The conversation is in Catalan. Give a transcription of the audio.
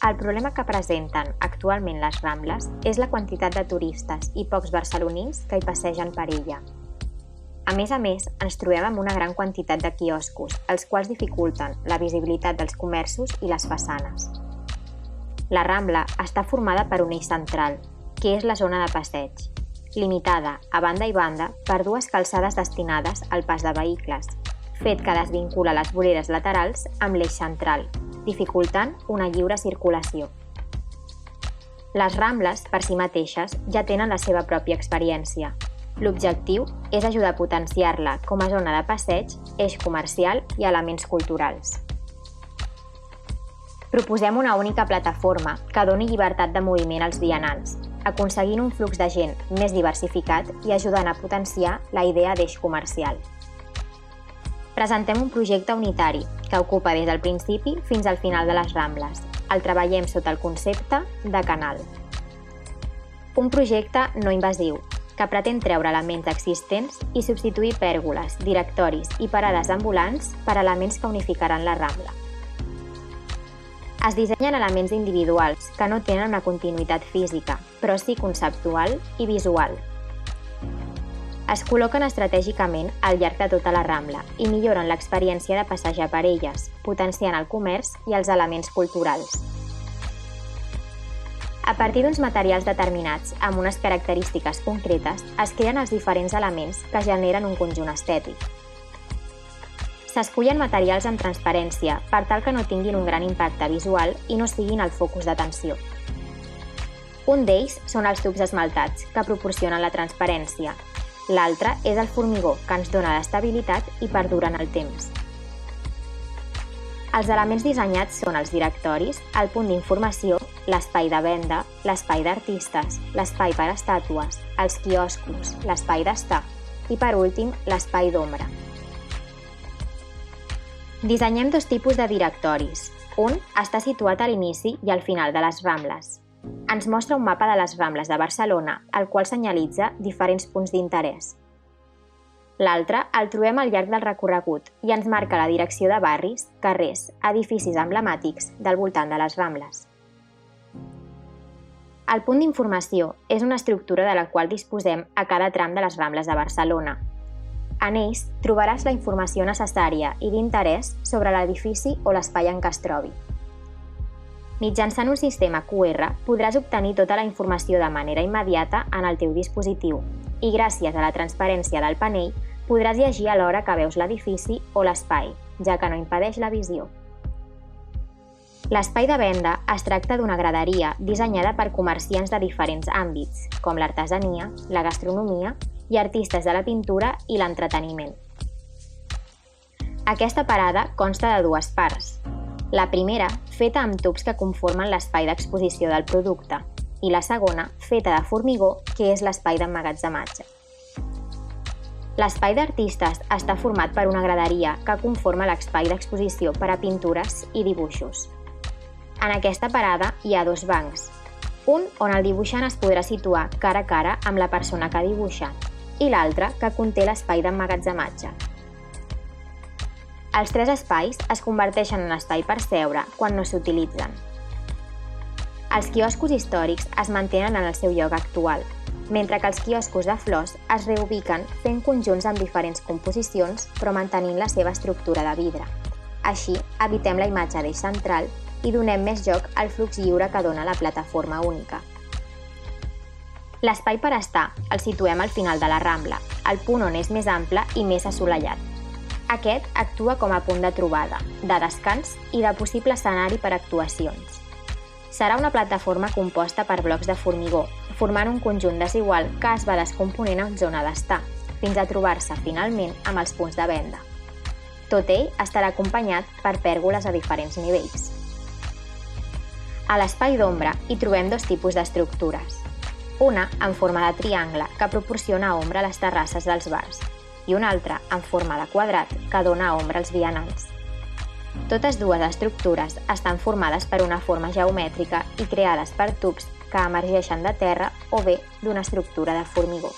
El problema que presenten actualment les Rambles és la quantitat de turistes i pocs barcelonins que hi passegen per ella. A més, ens trobem amb una gran quantitat de quioscos, els quals dificulten la visibilitat dels comerços i les façanes. La Rambla està formada per un eix central, que és la zona de passeig, limitada a banda i banda per dues calçades destinades al pas de vehicles, fet que desvincula les voreres laterals amb l'eix central, dificultant una lliure circulació. Les Rambles, per si mateixes, ja tenen la seva pròpia experiència. L'objectiu és ajudar a potenciar-la com a zona de passeig, eix comercial i elements culturals. Proposem una única plataforma que doni llibertat de moviment als vianants, aconseguint un flux de gent més diversificat i ajudant a potenciar la idea d'eix comercial. Presentem un projecte unitari que ocupa des del principi fins al final de les Rambles. El treballem sota el concepte de canal. Un projecte no invasiu que pretén treure elements existents i substituir pèrgoles, directoris i parades ambulants per elements que unificaran la Rambla. Es dissenyen elements individuals que no tenen una continuïtat física, però sí conceptual i visual. Es col·loquen estratègicament al llarg de tota la Rambla i milloren l'experiència de passejar per elles, potenciant el comerç i els elements culturals. A partir d'uns materials determinats amb unes característiques concretes, es creen els diferents elements que generen un conjunt estètic. S'escullen materials amb transparència per tal que no tinguin un gran impacte visual i no siguin el focus d'atenció. Un d'ells són els tubs esmaltats, que proporcionen la transparència. L'altre és el formigó, que ens dona l'estabilitat i perdura en el temps. Els elements dissenyats són els directoris, el punt d'informació, l'espai de venda, l'espai d'artistes, l'espai per estàtues, els quioscos, l'espai d'estar i, per últim, l'espai d'ombra. Dissenyem dos tipus de directoris. Un està situat a l'inici i al final de les Rambles. Ens mostra un mapa de les Rambles de Barcelona, el qual senyalitza diferents punts d'interès. L'altre el trobem al llarg del recorregut i ens marca la direcció de barris, carrers, edificis emblemàtics del voltant de les Rambles. El punt d'informació és una estructura de la qual disposem a cada tram de les Rambles de Barcelona. En ells trobaràs la informació necessària i d'interès sobre l'edifici o l'espai en què es trobi. Mitjançant un sistema QR podràs obtenir tota la informació de manera immediata en el teu dispositiu i gràcies a la transparència del panell podràs llegir alhora que veus l'edifici o l'espai, ja que no impedeix la visió. L'espai de venda es tracta d'una graderia dissenyada per comerciants de diferents àmbits, com l'artesania, la gastronomia i artistes de la pintura i l'entreteniment. Aquesta parada consta de dues parts. La primera, feta amb tubs que conformen l'espai d'exposició del producte, i la segona, feta de formigó, que és l'espai d'emmagatzematge. L'espai d'artistes està format per una graderia que conforma l'espai d'exposició per a pintures i dibuixos. En aquesta parada hi ha dos bancs, un on el dibuixant es podrà situar cara a cara amb la persona que dibuixa i l'altre que conté l'espai d'emmagatzematge. Els tres espais es converteixen en espai per seure quan no s'utilitzen. Els quioscos històrics es mantenen en el seu lloc actual, mentre que els quioscos de flors es reubiquen fent conjunts amb diferents composicions però mantenint la seva estructura de vidre. Així, evitem la imatge d'eix central i donem més joc al flux lliure que dona la plataforma única. L'espai per estar el situem al final de la Rambla, al punt on és més ample i més assolellat. Aquest actua com a punt de trobada, de descans i de possible escenari per actuacions. Serà una plataforma composta per blocs de formigó, formant un conjunt desigual que es va descomponent en zona d'estar, fins a trobar-se finalment amb els punts de venda. Tot ell estarà acompanyat per pèrgoles a diferents nivells. A l'espai d'ombra hi trobem dos tipus d'estructures. Una en forma de triangle que proporciona ombra a les terrasses dels bars i una altra en forma de quadrat que dona ombra als vianants. Totes dues estructures estan formades per una forma geomètrica i creades per tubs que emergeixen de terra o bé d'una estructura de formigó.